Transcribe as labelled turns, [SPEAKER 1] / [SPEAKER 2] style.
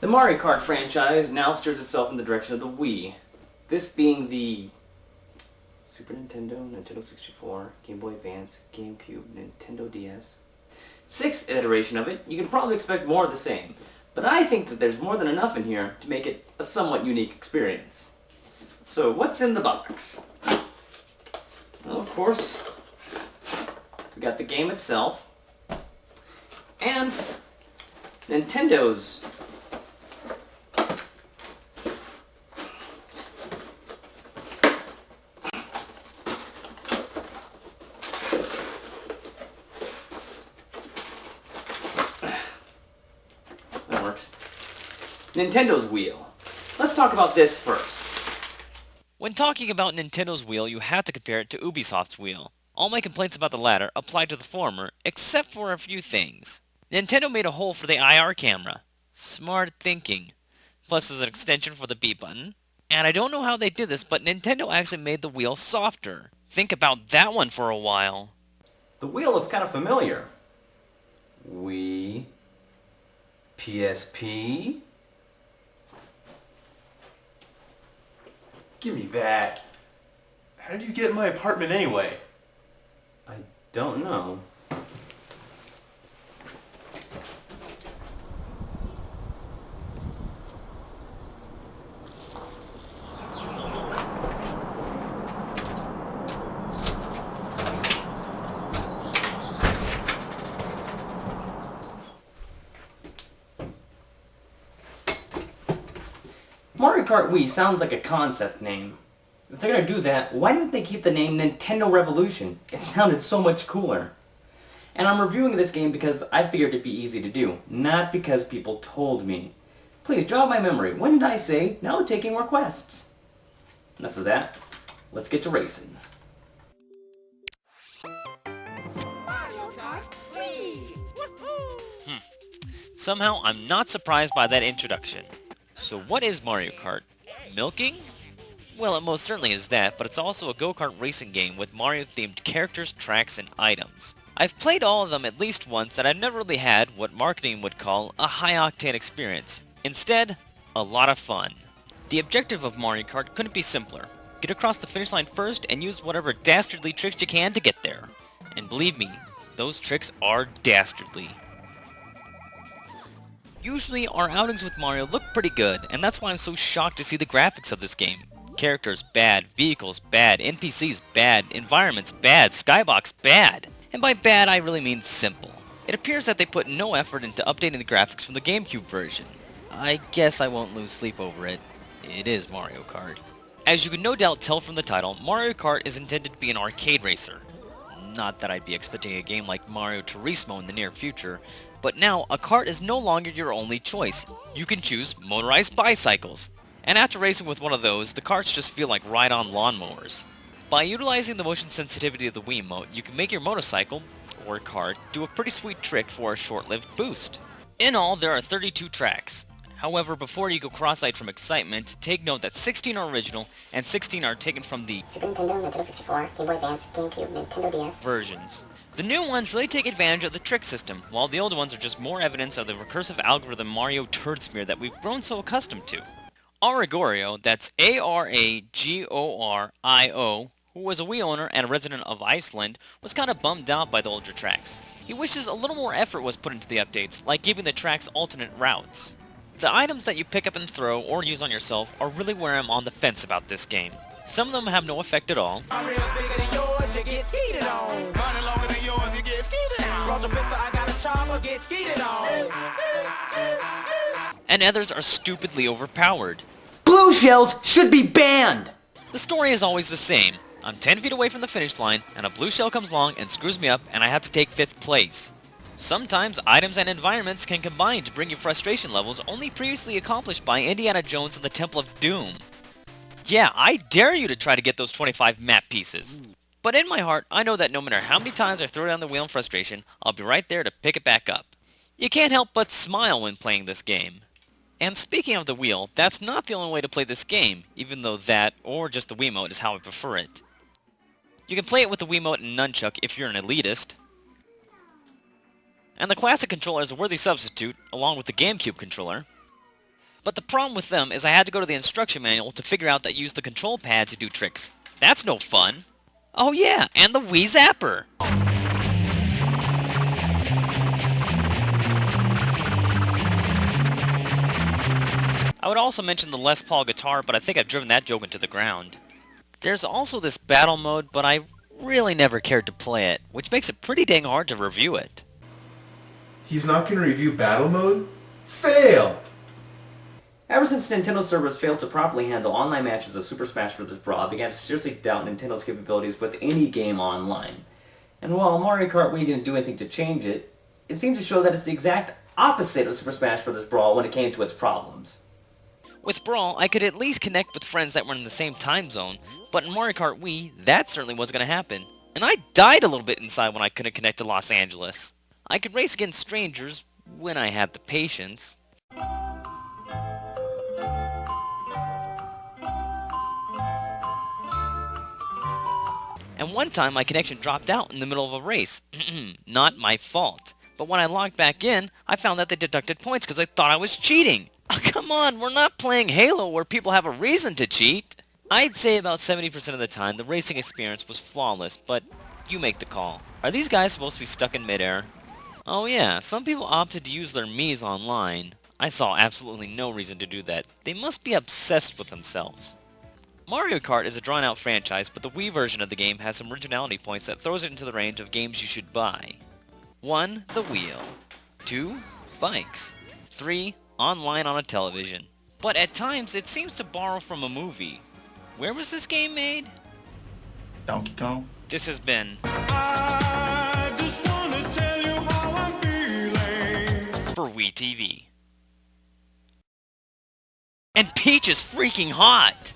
[SPEAKER 1] The Mario Kart franchise now steers itself in the direction of the Wii. This being the Super Nintendo, Nintendo 64, Game Boy Advance, GameCube, Nintendo DS. 6th iteration of it, you can probably expect more of the same, but I think that there's more than enough in here to make it a somewhat unique experience. So what's in the box? Well, of course, we got the game itself, and Nintendo's Nintendo's wheel. Let's talk about this first.
[SPEAKER 2] When talking about Nintendo's wheel, you have to compare it to Ubisoft's wheel. All my complaints about the latter apply to the former, except for a few things. Nintendo made a hole for the IR camera. Smart thinking. Plus there's an extension for the B button. And I don't know how they did this, but Nintendo actually made the wheel softer. Think about that one for a while.
[SPEAKER 1] The wheel looks kind of familiar. Wii, PSP.
[SPEAKER 3] Give me that. How did you get in my apartment anyway?
[SPEAKER 1] I don't know. Mario Kart Wii sounds like a concept name. If they're gonna do that, why didn't they keep the name Nintendo Revolution? It sounded so much cooler. And I'm reviewing this game because I figured it'd be easy to do, not because people told me. Please jog my memory. When did I say, now we're taking requests? Enough of that. Let's get to racing.
[SPEAKER 4] Mario Kart Wii! Woohoo!
[SPEAKER 2] Somehow I'm not surprised by that introduction. So what is Mario Kart? Milking? Well, it most certainly is that, but it's also a go-kart racing game with Mario-themed characters, tracks, and items. I've played all of them at least once, and I've never really had what marketing would call a high-octane experience. Instead, a lot of fun. The objective of Mario Kart couldn't be simpler. Get across the finish line first and use whatever dastardly tricks you can to get there. And believe me, those tricks are dastardly. Usually, our outings with Mario look pretty good, and that's why I'm so shocked to see the graphics of this game. Characters bad, vehicles bad, NPCs bad, environments bad, skybox bad. And by bad, I really mean simple. It appears that they put no effort into updating the graphics from the GameCube version. I guess I won't lose sleep over it. It is Mario Kart. As you can no doubt tell from the title, Mario Kart is intended to be an arcade racer. Not that I'd be expecting a game like Mario Turismo in the near future, but now a kart is no longer your only choice. You can choose motorized bicycles. And after racing with one of those, the karts just feel like ride-on lawnmowers. By utilizing the motion sensitivity of the Wiimote, you can make your motorcycle, or kart, do a pretty sweet trick for a short-lived boost. In all, there are 32 tracks. However, before you go cross-eyed from excitement, take note that 16 are original, and 16 are taken from the
[SPEAKER 5] Super Nintendo, Nintendo 64, Game Boy Advance, GameCube, Nintendo DS
[SPEAKER 2] versions. The new ones really take advantage of the trick system, while the older ones are just more evidence of the recursive algorithm Mario turd smear that we've grown so accustomed to. Aragorio, that's A-R-A-G-O-R-I-O, who was a Wii owner and a resident of Iceland, was kinda bummed out by the older tracks. He wishes a little more effort was put into the updates, like giving the tracks alternate routes. The items that you pick up and throw or use on yourself are really where I'm on the fence about this game. Some of them have no effect at all. And others are stupidly overpowered.
[SPEAKER 1] Blue shells should be banned!
[SPEAKER 2] The story is always the same. I'm 10 feet away from the finish line, and a blue shell comes along and screws me up, and I have to take 5th place. Sometimes items and environments can combine to bring you frustration levels only previously accomplished by Indiana Jones and the Temple of Doom. Yeah, I dare you to try to get those 25 map pieces. But in my heart, I know that no matter how many times I throw down the wheel in frustration, I'll be right there to pick it back up. You can't help but smile when playing this game. And speaking of the wheel, that's not the only way to play this game, even though that, or just the Wiimote, is how I prefer it. You can play it with the Wiimote and Nunchuk if you're an elitist. And the classic controller is a worthy substitute, along with the GameCube controller. But the problem with them is I had to go to the instruction manual to figure out that I use the control pad to do tricks. That's no fun. Oh yeah, and the Wii Zapper. I would also mention the Les Paul guitar, but I think I've driven that joke into the ground. There's also this battle mode, but I really never cared to play it, which makes it pretty dang hard to review it.
[SPEAKER 3] He's not going to review battle mode? Fail!
[SPEAKER 1] Ever since Nintendo servers failed to properly handle online matches of Super Smash Bros. Brawl, I began to seriously doubt Nintendo's capabilities with any game online. And while Mario Kart Wii didn't do anything to change it, it seemed to show that it's the exact opposite of Super Smash Bros. Brawl when it came to its problems.
[SPEAKER 2] With Brawl, I could at least connect with friends that were in the same time zone, but in Mario Kart Wii, that certainly wasn't going to happen. And I died a little bit inside when I couldn't connect to Los Angeles. I could race against strangers when I had the patience. And one time my connection dropped out in the middle of a race. Not my fault. But when I logged back in, I found that they deducted points because they thought I was cheating. Oh, come on, we're not playing Halo where people have a reason to cheat. I'd say about 70% of the time the racing experience was flawless, but you make the call. Are these guys supposed to be stuck in midair? Oh yeah, some people opted to use their Miis online. I saw absolutely no reason to do that. They must be obsessed with themselves. Mario Kart is a drawn-out franchise, but the Wii version of the game has some originality points that throws it into the range of games you should buy. 1. The wheel. 2. Bikes. 3. Online on a television. But at times, it seems to borrow from a movie. Where was this game made?
[SPEAKER 6] Donkey Kong.
[SPEAKER 2] This has been...
[SPEAKER 4] I just wanna tell you how I'm feeling.
[SPEAKER 2] for Wii TV. And Peach is freaking hot!